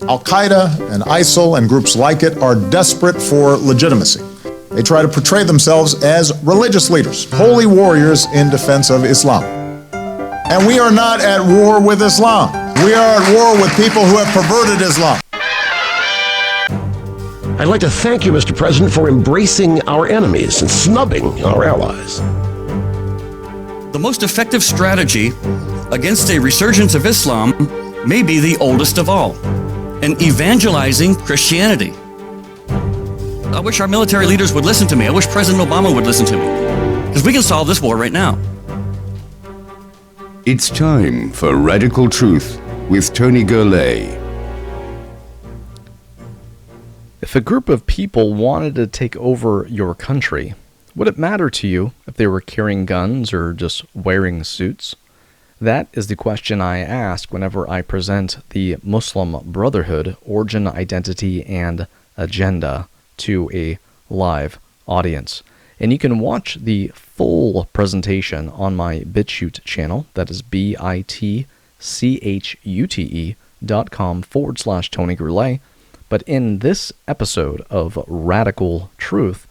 Al-Qaeda and ISIL and groups like it are desperate for legitimacy. They try to portray themselves as religious leaders, holy warriors in defense of Islam. And we are not at war with Islam. We are at war with people who have perverted Islam. I'd like to thank you, Mr. President, for embracing our enemies and snubbing our allies. The most effective strategy against a resurgence of Islam may be the oldest of all, and evangelizing Christianity. I wish our military leaders would listen to me. I wish President Obama would listen to me, because we can solve this war right now. It's time for Radical Truth with Tony Gurley. If a group of people wanted to take over your country, would it matter to you if they were carrying guns or just wearing suits? That is the question I ask whenever I present the Muslim Brotherhood origin, identity, and agenda to a live audience. And you can watch the full presentation on my BitChute channel. That is bitchute.com/Tony Gurley. But in this episode of Radical Truth,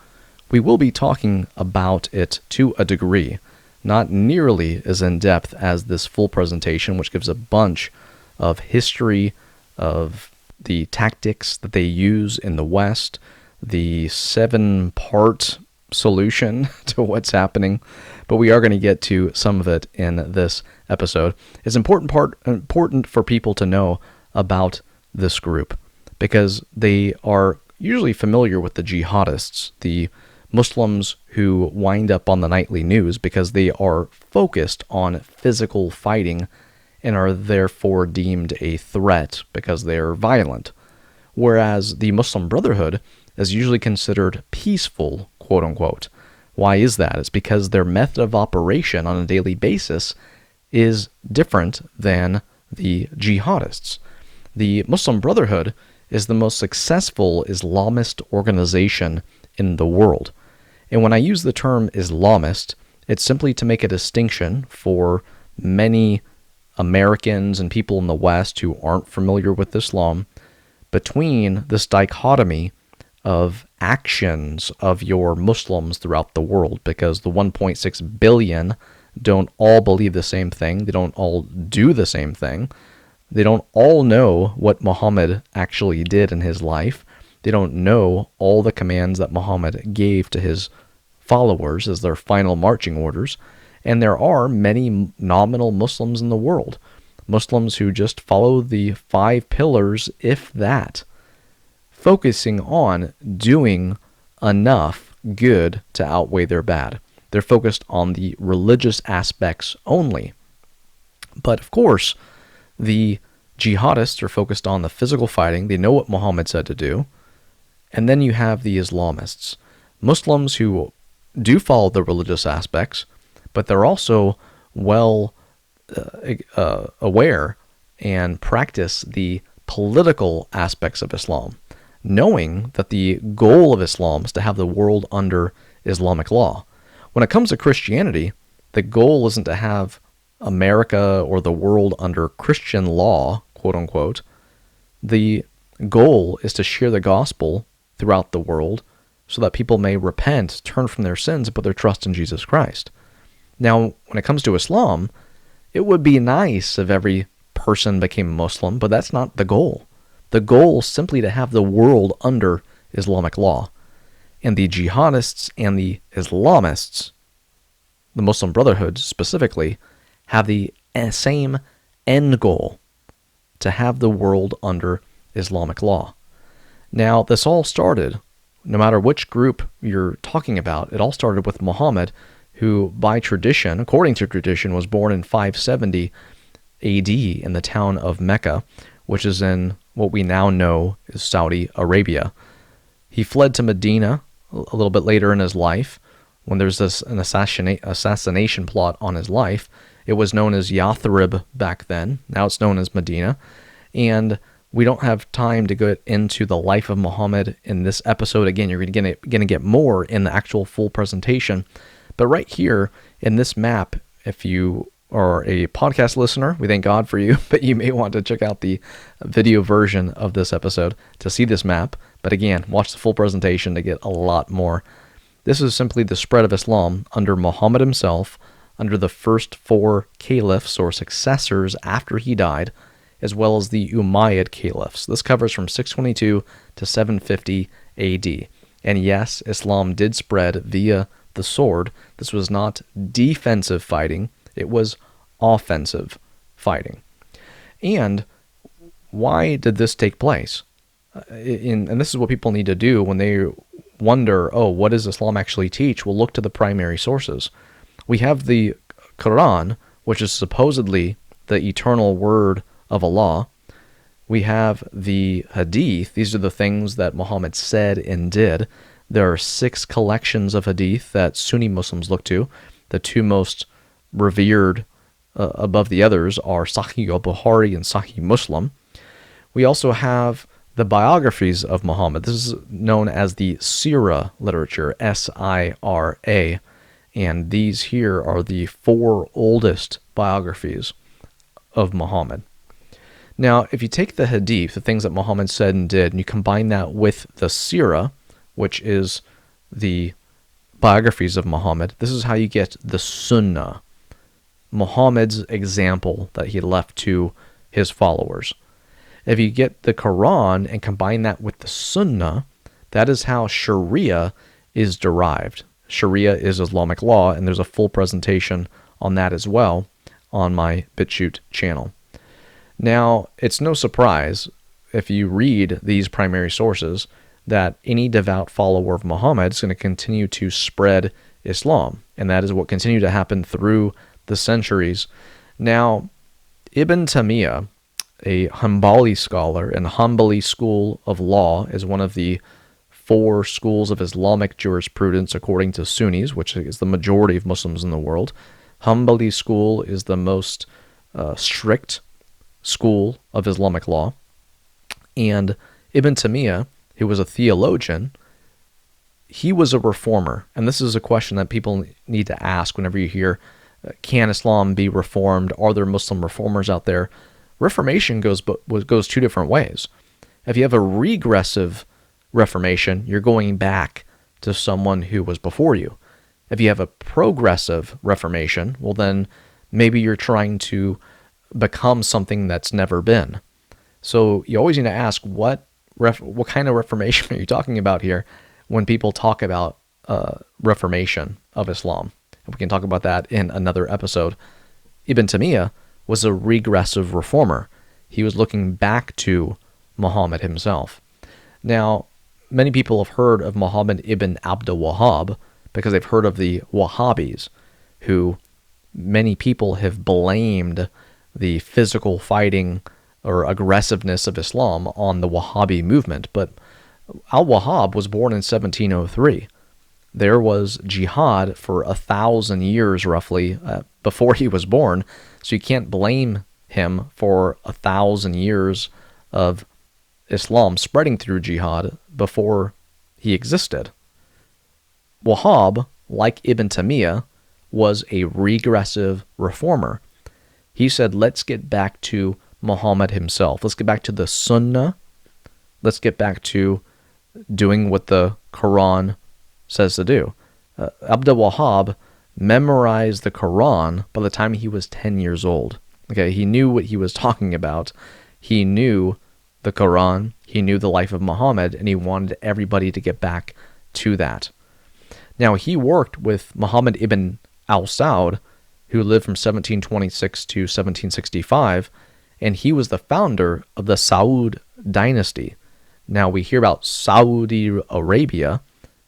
we will be talking about it to a degree, not nearly as in-depth as this full presentation, which gives a bunch of history of the tactics that they use in the West, the 7-part solution to what's happening, but we are going to get to some of it in this episode. It's important for people to know about this group, because they are usually familiar with the jihadists, the Muslims who wind up on the nightly news because they are focused on physical fighting and are therefore deemed a threat because they are violent. Whereas the Muslim Brotherhood is usually considered peaceful, quote unquote. Why is that? It's because their method of operation on a daily basis is different than the jihadists. The Muslim Brotherhood is the most successful Islamist organization in the world. And when I use the term Islamist, it's simply to make a distinction for many Americans and people in the West who aren't familiar with Islam between this dichotomy of actions of your Muslims throughout the world, because the 1.6 billion don't all believe the same thing. They don't all do the same thing. They don't all know what Muhammad actually did in his life. They don't know all the commands that Muhammad gave to his followers as their final marching orders. And there are many nominal Muslims in the world. Muslims who just follow the 5 pillars, if that, focusing on doing enough good to outweigh their bad. They're focused on the religious aspects only. But of course, the jihadists are focused on the physical fighting. They know what Muhammad said to do. And then you have the Islamists, Muslims who do follow the religious aspects, but they're also well aware and practice the political aspects of Islam, knowing that the goal of Islam is to have the world under Islamic law. When it comes to Christianity, the goal isn't to have America or the world under Christian law, quote unquote. The goal is to share the gospel throughout the world so that people may repent, turn from their sins, and put their trust in Jesus Christ. Now, when it comes to Islam, it would be nice if every person became a Muslim, but that's not the goal. The goal is simply to have the world under Islamic law. And the jihadists and the Islamists, the Muslim Brotherhood specifically, have the same end goal, to have the world under Islamic law. Now, this all started, no matter which group you're talking about, it all started with Muhammad, who by tradition, according to tradition, was born in 570 AD in the town of Mecca, which is in what we now know is Saudi Arabia. He fled to Medina a little bit later in his life, when there's an assassination plot on his life. It was known as Yathrib back then. Now it's known as Medina. And we don't have time to get into the life of Muhammad in this episode. Again, you're going to get more in the actual full presentation. But right here in this map, if you are a podcast listener, we thank God for you, but you may want to check out the video version of this episode to see this map. But again, watch the full presentation to get a lot more. This is simply the spread of Islam under Muhammad himself, under the first 4 caliphs or successors after he died, as well as the Umayyad caliphs. This covers from 622 to 750 AD. And yes, Islam did spread via the sword. This was not defensive fighting, it was offensive fighting. And why did this take place? And this is what people need to do when they wonder, oh, what does Islam actually teach? Well, look to the primary sources. We have the Quran, which is supposedly the eternal word of Allah. We have the Hadith. These are the things that Muhammad said and did. There are 6 collections of Hadith that Sunni Muslims look to. The 2 most revered above the others are Sahih al-Bukhari and Sahih Muslim. We also have the biographies of Muhammad. This is known as the Sirah literature, S-I-R-A. And these here are the 4 oldest biographies of Muhammad. Now, if you take the Hadith, the things that Muhammad said and did, and you combine that with the Sirah, which is the biographies of Muhammad, this is how you get the Sunnah, Muhammad's example that he left to his followers. If you get the Quran and combine that with the Sunnah, that is how Sharia is derived. Sharia is Islamic law, and there's a full presentation on that as well on my BitChute channel. Now, it's no surprise, if you read these primary sources, that any devout follower of Muhammad is going to continue to spread Islam, and that is what continued to happen through the centuries. Now, Ibn Taymiyyah, a Hanbali scholar, and Hanbali school of law is one of the 4 schools of Islamic jurisprudence according to Sunnis, which is the majority of Muslims in the world. Hanbali school is the most strict school of Islamic law. And Ibn Taymiyyah, who was a theologian, he was a reformer. And this is a question that people need to ask whenever you hear, can Islam be reformed? Are there Muslim reformers out there? Reformation goes 2 different ways. If you have a regressive reformation, you're going back to someone who was before you. If you have a progressive reformation, well then maybe you're trying to become something that's never been. So you always need to ask what kind of reformation are you talking about here when people talk about reformation of Islam. And we can talk about that in another episode. Ibn Taymiyyah was a regressive reformer. He was looking back to Muhammad himself. Now, many people have heard of Muhammad ibn Abdul Wahhab because they've heard of the Wahhabis, who many people have blamed the physical fighting or aggressiveness of Islam on the Wahhabi movement. But al-Wahhab was born in 1703. There was jihad for 1,000 years roughly before he was born, so you can't blame him for 1,000 years of Islam spreading through jihad before he existed. Wahhab, like Ibn Taymiyyah, was a regressive reformer. He said, let's get back to Muhammad himself. Let's get back to the Sunnah. Let's get back to doing what the Quran says to do. Abdul Wahhab memorized the Quran by the time he was 10 years old. Okay, he knew what he was talking about. He knew the Quran, he knew the life of Muhammad, and he wanted everybody to get back to that. Now, he worked with Muhammad ibn al-Saud, who lived from 1726 to 1765, and he was the founder of the Saud dynasty. Now, we hear about Saudi Arabia.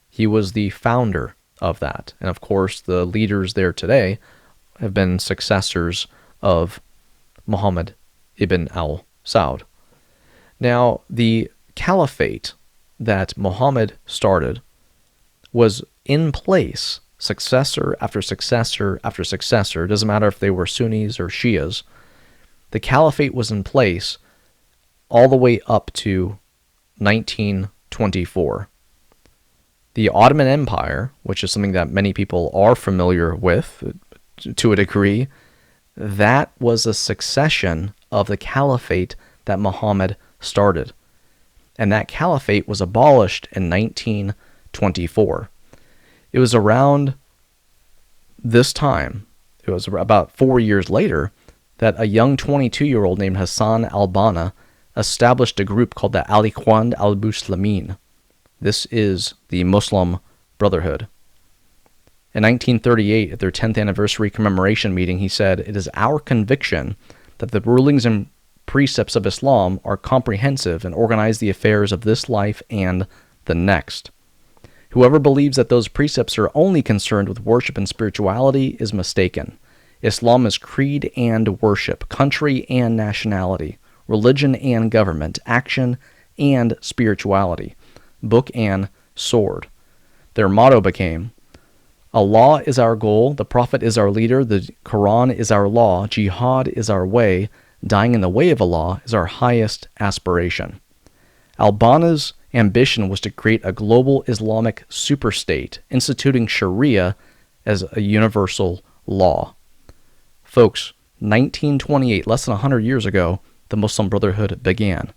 He was the founder of that. And of course, the leaders there today have been successors of Muhammad ibn al-Saud. Now, the caliphate that Muhammad started was in place, successor after successor after successor. It doesn't matter if they were Sunnis or Shias. The caliphate was in place all the way up to 1924. The Ottoman Empire, which is something that many people are familiar with to a degree, That was a succession of the caliphate that Muhammad started. And that caliphate was abolished in 1924. It was around this time, it was about 4 years later, that a young 22-year-old named Hassan al-Banna established a group called the Al-Ikhwan al-Muslimin. This is the Muslim Brotherhood. In 1938, at their 10th anniversary commemoration meeting, he said, "It is our conviction that the rulings and precepts of Islam are comprehensive and organize the affairs of this life and the next. Whoever believes that those precepts are only concerned with worship and spirituality is mistaken. Islam is creed and worship, country and nationality, religion and government, action and spirituality, book and sword." Their motto became, "Allah is our goal, the Prophet is our leader, the Quran is our law, jihad is our way, dying in the way of Allah is our highest aspiration." Al-Banna's ambition was to create a global Islamic superstate, instituting Sharia as a universal law. Folks, 1928, less than 100 years ago, the Muslim Brotherhood began.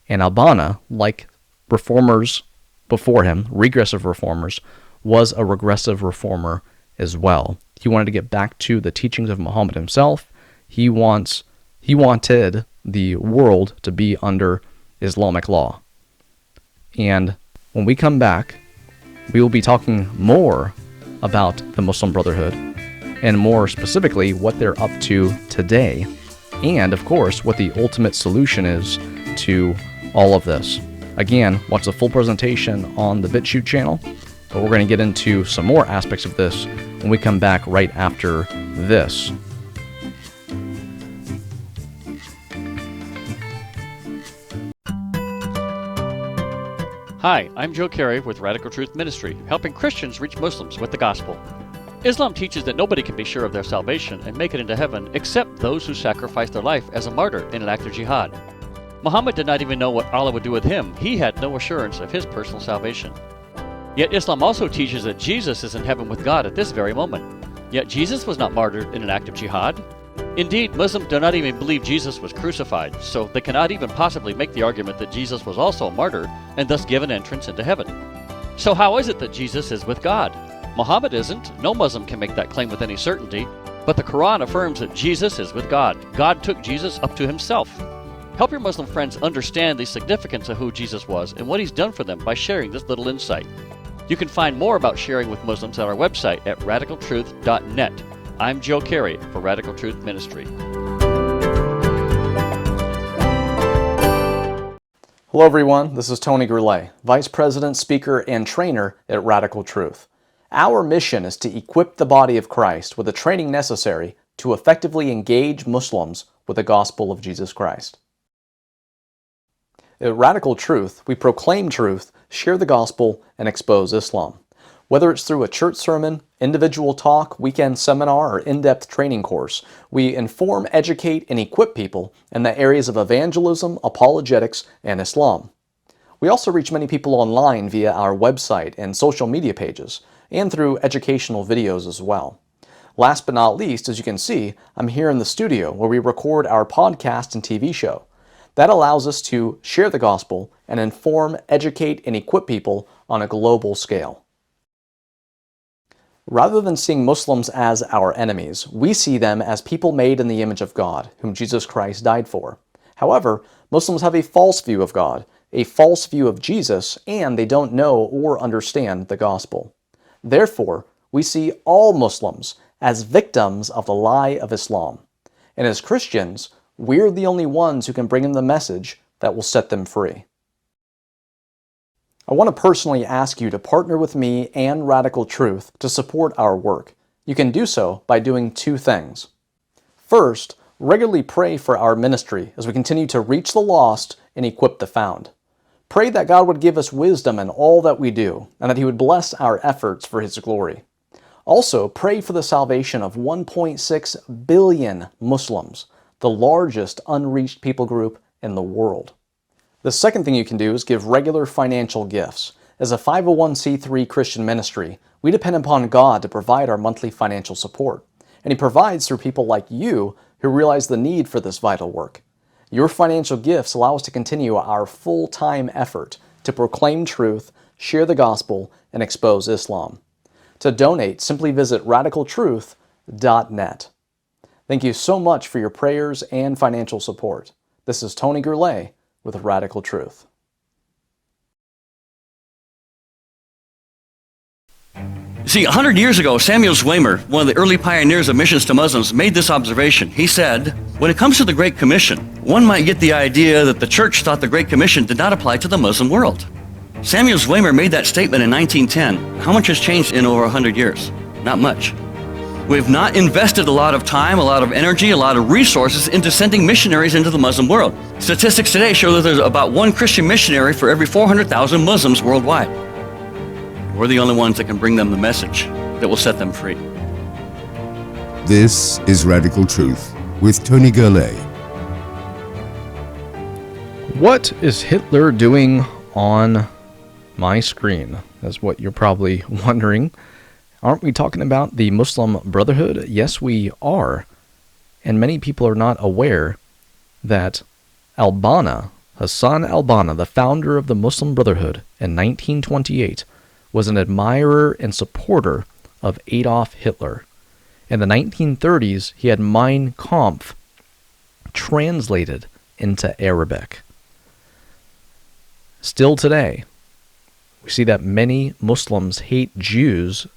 And Al-Banna, like reformers before him, regressive reformers, was a regressive reformer as well. He wanted to get back to the teachings of Muhammad himself. He wanted the world to be under Islamic law. And when we come back, we will be talking more about the Muslim Brotherhood, and more specifically what they're up to today, and of course what the ultimate solution is to all of this. Again, watch the full presentation on the BitChute channel, but we're going to get into some more aspects of this when we come back right after this. Hi, I'm Joe Carey with Radical Truth Ministry, helping Christians reach Muslims with the gospel. Islam teaches that nobody can be sure of their salvation and make it into heaven except those who sacrifice their life as a martyr in an act of jihad. Muhammad did not even know what Allah would do with him. He had no assurance of his personal salvation. Yet Islam also teaches that Jesus is in heaven with God at this very moment. Yet Jesus was not martyred in an act of jihad. Indeed, Muslims do not even believe Jesus was crucified, so they cannot even possibly make the argument that Jesus was also a martyr and thus given entrance into heaven. So how is it that Jesus is with God? Muhammad isn't. No Muslim can make that claim with any certainty. But the Quran affirms that Jesus is with God. God took Jesus up to himself. Help your Muslim friends understand the significance of who Jesus was and what he's done for them by sharing this little insight. You can find more about sharing with Muslims at our website at radicaltruth.net. I'm Joe Carey for Radical Truth Ministry. Hello everyone, this is Tony Gourlay, Vice President, Speaker, and Trainer at Radical Truth. Our mission is to equip the body of Christ with the training necessary to effectively engage Muslims with the gospel of Jesus Christ. At Radical Truth, we proclaim truth, share the gospel, and expose Islam. Whether it's through a church sermon, individual talk, weekend seminar, or in-depth training course, we inform, educate, and equip people in the areas of evangelism, apologetics, and Islam. We also reach many people online via our website and social media pages, and through educational videos as well. Last but not least, as you can see, I'm here in the studio where we record our podcast and TV show. That allows us to share the gospel and inform, educate, and equip people on a global scale. Rather than seeing Muslims as our enemies, we see them as people made in the image of God, whom Jesus Christ died for. However, Muslims have a false view of God, a false view of Jesus, and they don't know or understand the gospel. Therefore, we see all Muslims as victims of the lie of Islam. And as Christians, we're the only ones who can bring them the message that will set them free. I want to personally ask you to partner with me and Radical Truth to support our work. You can do so by doing two things. First, regularly pray for our ministry as we continue to reach the lost and equip the found. Pray that God would give us wisdom in all that we do, and that He would bless our efforts for His glory. Also, pray for the salvation of 1.6 billion Muslims, the largest unreached people group in the world. The second thing you can do is give regular financial gifts. As a 501c3 Christian ministry, we depend upon God to provide our monthly financial support. and he provides through people like you who realize the need for this vital work. Your financial gifts allow us to continue our full-time effort to proclaim truth, share the gospel, and expose Islam. To donate, simply visit radicaltruth.net. Thank you so much for your prayers and financial support. This is Tony Gourlay with Radical Truth. See, 100 years ago, Samuel Zwemer, one of the early pioneers of missions to Muslims, made this observation. He said, when it comes to the Great Commission, one might get the idea that the church thought the Great Commission did not apply to the Muslim world. Samuel Zwemer made that statement in 1910. How much has changed in over 100 years? Not much. We've not invested a lot of time, a lot of energy, a lot of resources into sending missionaries into the Muslim world. Statistics today show that there's about one Christian missionary for every 400,000 Muslims worldwide. We're the only ones that can bring them the message that will set them free. This is Radical Truth with Tony Gourlay. What is Hitler doing on my screen? That's what you're probably wondering. Aren't we talking about the Muslim Brotherhood? Yes, we are. And many people are not aware that Hassan al-Banna, the founder of the Muslim Brotherhood in 1928, was an admirer and supporter of Adolf Hitler. In the 1930s, he had Mein Kampf translated into Arabic. Still today, we see that many Muslims hate Jews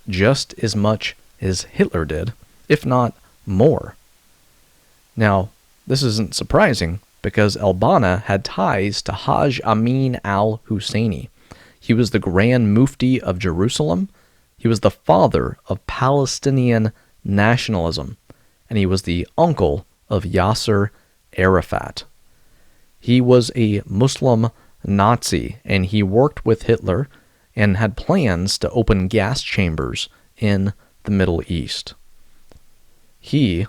just as much as Hitler did, if not more. Now, this isn't surprising because al-Banna had ties to Hajj Amin al-Husseini. He was the Grand Mufti of Jerusalem. He was the father of Palestinian nationalism, and he was the uncle of Yasser Arafat. He was a Muslim Nazi, and he worked with Hitler and had plans to open gas chambers in the Middle East. He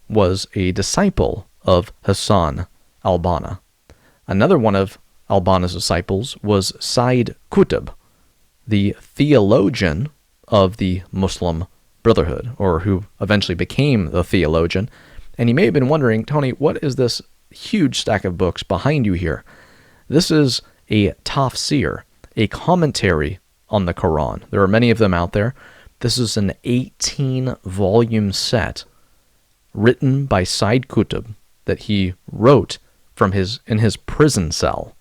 was a disciple of Hassan al-Banna. Another one of al-Banna's disciples was Sayyid Qutb, the theologian of the Muslim Brotherhood, or who eventually became the theologian. And you may have been wondering, Tony, what is this huge stack of books behind you here? This is a tafsir, a commentary on the Quran. There are many of them out there. This is an 18-volume set written by Sayyid Qutb that he wrote in his prison cell.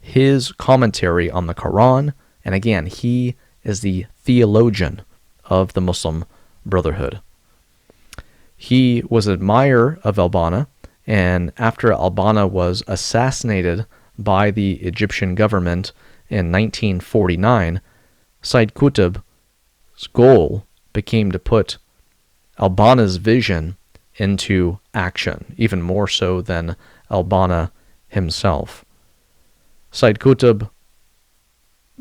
His commentary on the Quran, and again, he is the theologian of the Muslim Brotherhood. He was an admirer of al-Banna, and after al-Banna was assassinated by the Egyptian government in 1949, Sayyid Qutb's goal became to put al-Banna's vision into action, even more so than al-Banna himself. Sayyid Qutb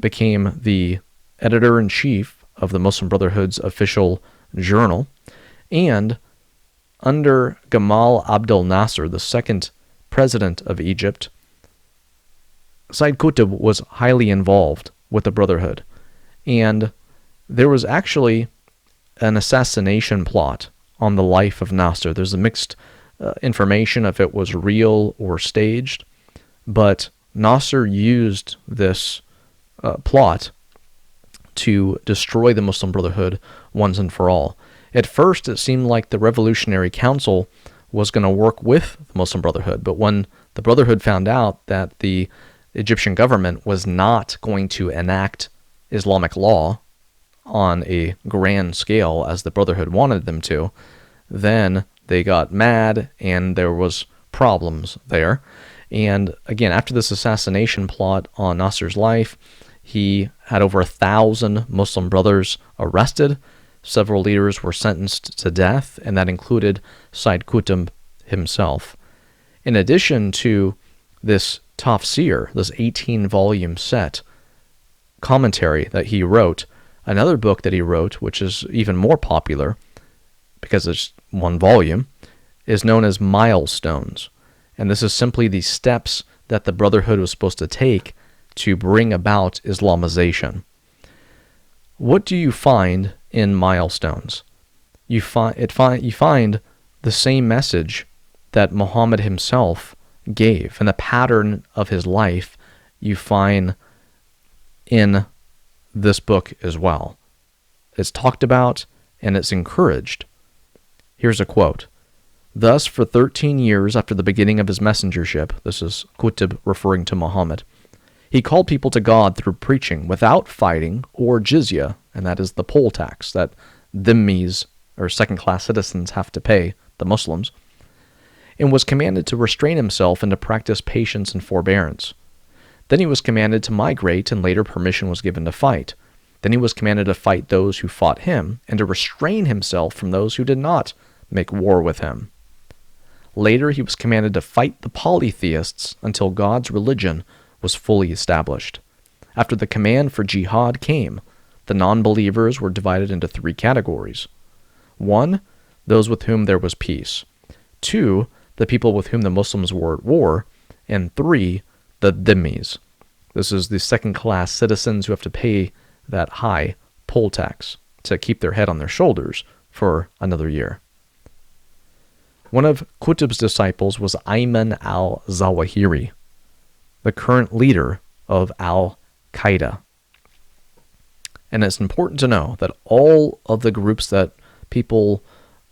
became the editor-in-chief of the Muslim Brotherhood's official journal, and under Gamal Abdel Nasser, the second president of Egypt, Sayyid Qutb was highly involved with the Brotherhood, and there was actually an assassination plot on the life of Nasser. There's a mixed information if it was real or staged, but Nasser used this plot to destroy the Muslim Brotherhood once and for all. At first, it seemed like the Revolutionary Council was going to work with the Muslim Brotherhood, but when the Brotherhood found out that the Egyptian government was not going to enact Islamic law on a grand scale as the Brotherhood wanted them to, then they got mad and there was problems there. And again, after this assassination plot on Nasser's life, he had over 1,000 Muslim brothers arrested. Several leaders were sentenced to death, and that included Sayyid Qutb himself. In addition to this tafsir, this 18-volume set commentary that he wrote, another book that he wrote, which is even more popular because it's one volume, is known as Milestones. And this is simply the steps that the Brotherhood was supposed to take to bring about Islamization. What do you find in Milestones? you find the same message that Muhammad himself gave, and the pattern of his life you find in this book as well. It's talked about and it's encouraged. Here's a quote. Thus, for 13 years after the beginning of his messengership, this is Qutb referring to Muhammad, he called people to God through preaching without fighting or jizya, and that is the poll tax that dhimmis, or second-class citizens, have to pay the Muslims, and was commanded to restrain himself and to practice patience and forbearance. Then he was commanded to migrate, and later permission was given to fight. Then he was commanded to fight those who fought him, and to restrain himself from those who did not make war with him. Later he was commanded to fight the polytheists until God's religion was fully established. After the command for jihad came, the non-believers were divided into 3 categories. 1, those with whom there was peace. 2, the people with whom the Muslims were at war. And 3, the dhimmis. This is the second-class citizens who have to pay that high poll tax to keep their head on their shoulders for another year. One of Qutb's disciples was Ayman al-Zawahiri, the current leader of al-Qaeda. And it's important to know that all of the groups that people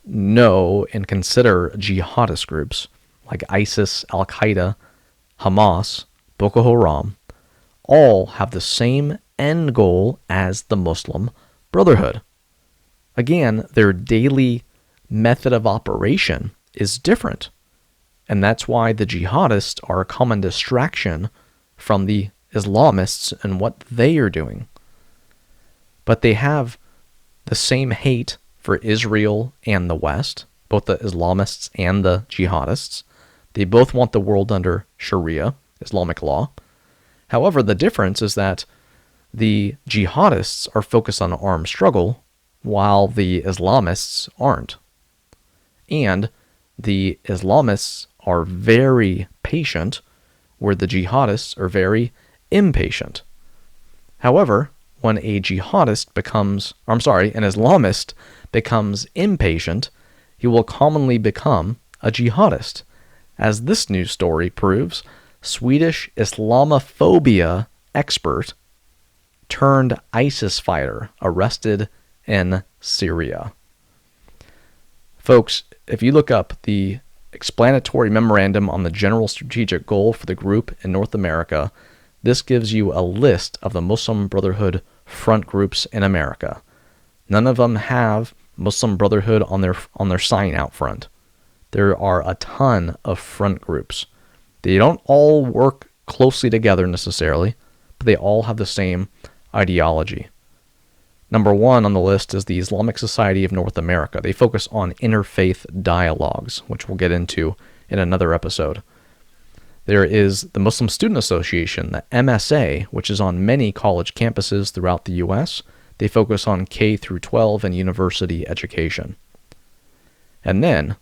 know and consider jihadist groups, like ISIS, al-Qaeda, Hamas, Boko Haram, all have the same end goal as the Muslim Brotherhood. Again, their daily method of operation is different, and that's why the jihadists are a common distraction from the Islamists and what they are doing. But they have the same hate for Israel and the West, both the Islamists and the jihadists. They both want the world under Sharia, Islamic law. However, the difference is that the jihadists are focused on armed struggle, while the Islamists aren't. And the Islamists are very patient, where the jihadists are very impatient. However, when an Islamist becomes impatient, he will commonly become a jihadist. As this news story proves, Swedish Islamophobia expert turned ISIS fighter arrested in Syria. Folks, if you look up the explanatory memorandum on the general strategic goal for the group in North America, this gives you a list of the Muslim Brotherhood front groups in America. None of them have Muslim Brotherhood on their sign out front. There are a ton of front groups. They don't all work closely together necessarily, but they all have the same ideology. Number 1 on the list is the Islamic Society of North America. They focus on interfaith dialogues, which we'll get into in another episode. There is the Muslim Student Association, the MSA, which is on many college campuses throughout the U.S. They focus on K through 12 and university education. And then,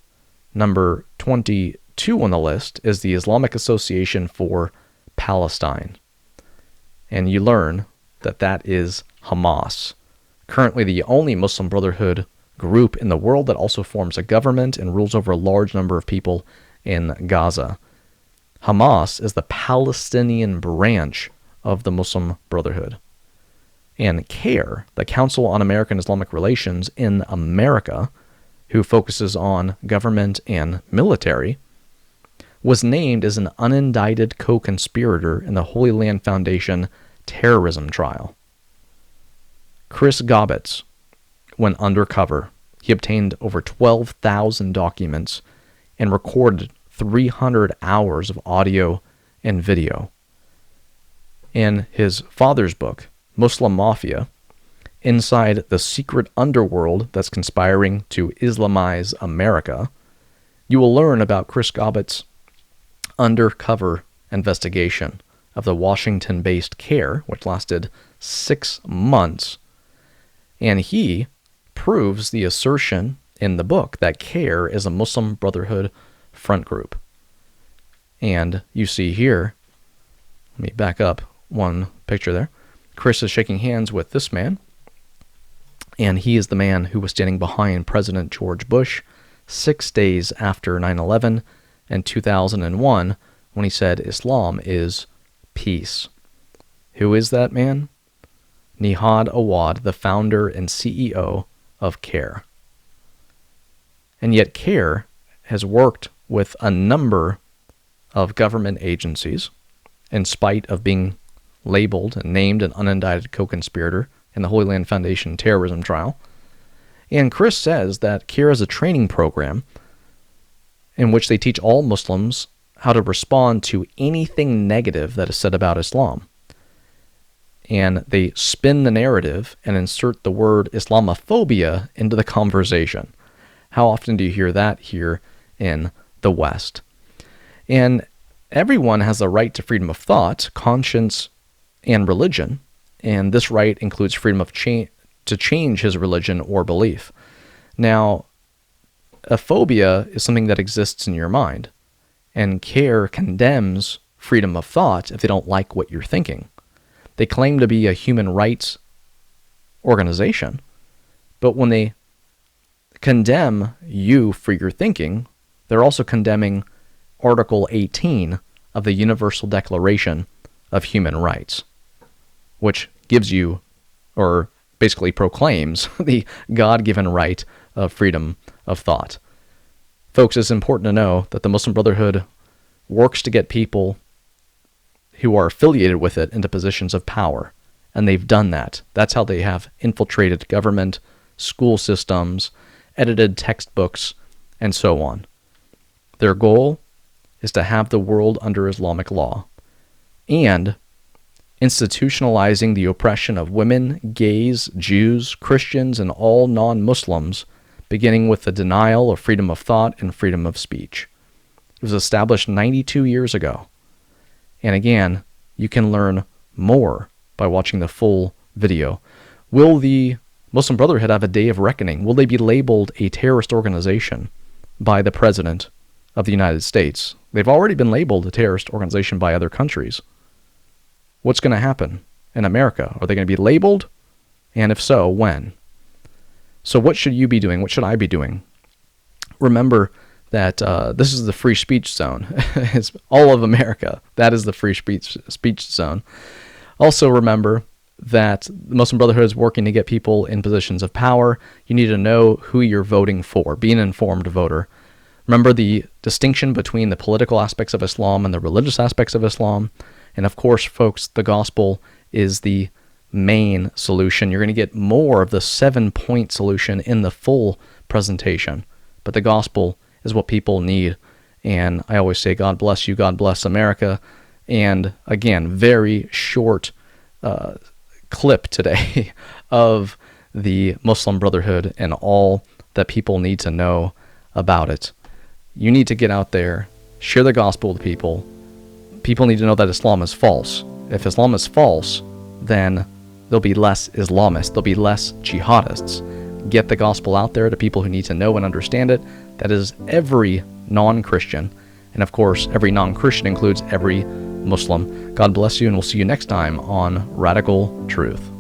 number 22 on the list is the Islamic Association for Palestine. And you learn that that is Hamas, currently the only Muslim Brotherhood group in the world that also forms a government and rules over a large number of people in Gaza. Hamas is the Palestinian branch of the Muslim Brotherhood. And CAIR, the Council on American Islamic Relations in America, who focuses on government and military, was named as an unindicted co-conspirator in the Holy Land Foundation terrorism trial. Chris Gobbets went undercover. He obtained over 12,000 documents and recorded 300 hours of audio and video. In his father's book, Muslim Mafia, inside the secret underworld that's conspiring to Islamize America, you will learn about Chris Gobbets' undercover investigation of the Washington-based CAIR, which lasted 6 months. And he proves the assertion in the book that CAIR is a Muslim Brotherhood front group. And you see here, let me back up one picture there. Chris is shaking hands with this man. And he is the man who was standing behind President George Bush 6 days after 9/11 and 2001 when he said Islam is peace. Who is that man? Nihad Awad, the founder and CEO of CARE. And yet CARE has worked with a number of government agencies in spite of being labeled and named an unindicted co-conspirator in the Holy Land Foundation terrorism trial. And Chris says that CARE is a training program in which they teach all Muslims how to respond to anything negative that is said about Islam. And they spin the narrative and insert the word Islamophobia into the conversation. How often do you hear that here in the West? And everyone has a right to freedom of thought, conscience, and religion, and this right includes freedom of to change his religion or belief. Now, a phobia is something that exists in your mind, and CARE condemns freedom of thought if they don't like what you're thinking. They claim to be a human rights organization, but when they condemn you for your thinking, they're also condemning Article 18 of the Universal Declaration of Human Rights, which gives you, or basically proclaims, the God-given right of freedom of thought. Folks, it's important to know that the Muslim Brotherhood works to get people who are affiliated with it into positions of power, and they've done that. That's how they have infiltrated government, school systems, edited textbooks, and so on. Their goal is to have the world under Islamic law, and institutionalizing the oppression of women, gays, Jews, Christians, and all non-Muslims, beginning with the denial of freedom of thought and freedom of speech. It was established 92 years ago. And again, you can learn more by watching the full video. Will the Muslim Brotherhood have a day of reckoning? Will they be labeled a terrorist organization by the President of the United States? They've already been labeled a terrorist organization by other countries. What's going to happen in America? Are they going to be labeled? And if so, when? So what should you be doing? What should I be doing? Remember that this is the free speech zone. It's all of America. That is the free speech zone. Also remember that the Muslim Brotherhood is working to get people in positions of power. You need to know who you're voting for. Be an informed voter. Remember the distinction between the political aspects of Islam and the religious aspects of Islam. And of course, folks, the gospel is the main solution. You're going to get more of the 7-point solution in the full presentation. But the gospel is what people need. And I always say, God bless you, God bless America. And again, very short clip today of the Muslim Brotherhood and all that people need to know about it. You need to get out there, share the gospel with people. People need to know that Islam is false. If Islam is false, then there'll be less Islamists, there'll be less jihadists. Get the gospel out there to people who need to know and understand it. That is every non-Christian. And of course, every non-Christian includes every Muslim. God bless you, and we'll see you next time on Radical Truth.